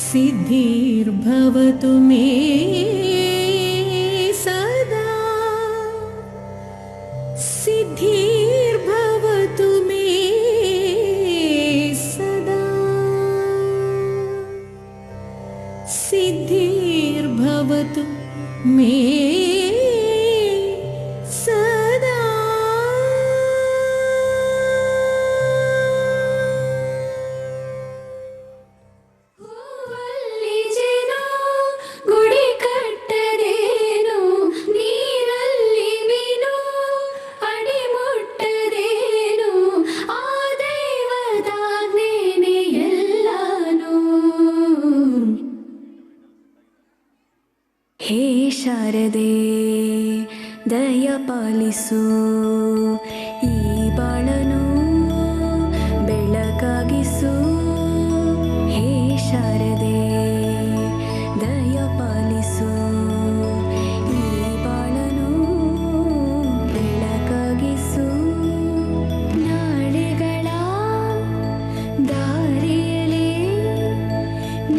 सिद्धिर्भवतु मे सदा सिद्धिर्भवतु मे सदा सिद्धिर्भवतु मे सदा। ಗುಡಿ ಕಟ್ಟದೇನು ನೀರಲ್ಲಿ ಮೀನು ಅಡಿ ಮುಟ್ಟದೇನು ಆ ದೈವದಾಜ್ಞೆನೇ ಎಲ್ಲಾನು. ಹೇ ಶಾರದೆ ದಯ ಪಾಲಿಸು ಈ ಬಾಳನು ಬೆಳಕಾಗಿಸು. ಹೇ ಶಾರದೆ ದಯ ಪಾಲಿಸು ಈ ಬಾಳನು ಬೆಳಕಾಗಿಸು. ನಾಳೆಗಳ ದಾರಿಯಲ್ಲಿ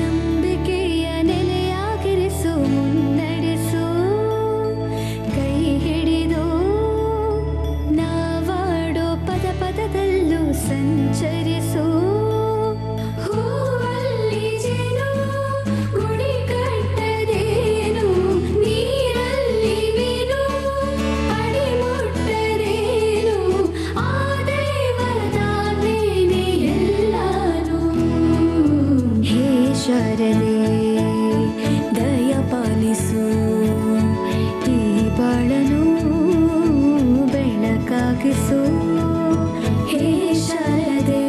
ನಂಬಿಕೆಯ ನೆಲೆಯಾಗಿರಿಸು, ಮುನ್ನಡೆಸು. ಕೈ ಹಿಡಿದು ನಾವಾಡೋ ಪದ ಪದದಲ್ಲೂ ಸಂಚರಿಸು. ಹೂವಲ್ಲಿ ಜೇನು ಗುಡಿ ಕಟ್ಟದೇನು ನೀರಲ್ಲಿ ಮೀನು ಅಡಿ ಮುಟ್ಟದೇನು ಆ ದೈವದಾಜ್ಞೆನೇ ಎಲ್ಲಾನು. ಹೇ ಶಾರದೆ ದಯ ಪಾಲಿಸು ಈ ಬಾಳನು ಬೆಳಕಾಗಿಸು. ಹೇ ಶಾರದೆ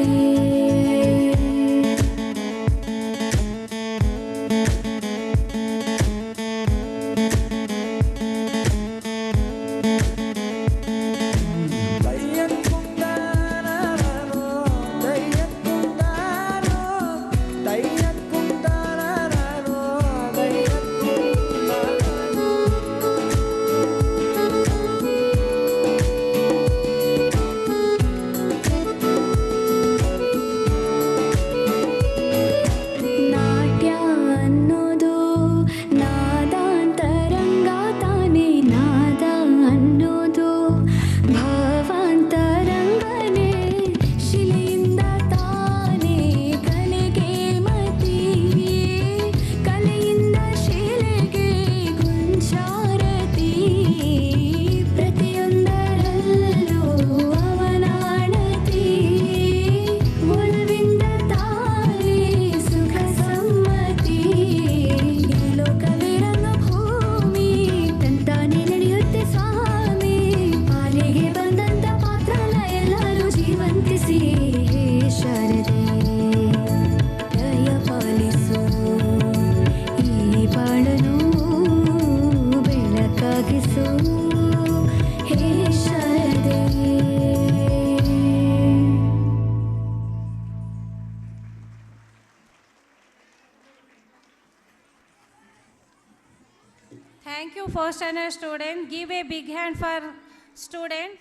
ನಾಟ್ಯ ಅನ್ನೋದು ನಾದಾಂತರಂಗ ತಾನೇ, ನಾದ ಅನ್ನೋದು ಭಾವಾಂತರಂಗನೇ. ಶಿಲೆಯಿಂದ ತಾನೇ ಕಲೆಗೆ ಮತಿ, ಕಲೆಯಿಂದ ಶಿಲೆಗೆ ಗುಂಚಾರತಿ. ಪ್ರತಿಯೊಂದರಲ್ಲೂ ಅವನಾಣತಿ, ಒಲವಿಂದ ತಾನೇ ಸುಖ ಸಮ್ಮತಿ. ಈ ಲೋಕವೇ ರಂಗಭೂಮಿ ತಂತಾನೆ ನಡೆಯುತ್ತೆ ಸ್ವಾಮಿ. ಪಾಲಿಗೆ ಬಂದಂತ ಪಾತ್ರನ ಎಲ್ಲರೂ ಜೀವಂತಿಸಿ. ಹೇ ಶಾರದೆ ದಯ ಪಾಲಿಸು ಈ ಬಾಳನು ಬೆಳಕಾಗಿಸು. ಹೇ ಶಾರದೆ. Thank you, first standard student. Give a big hand for student.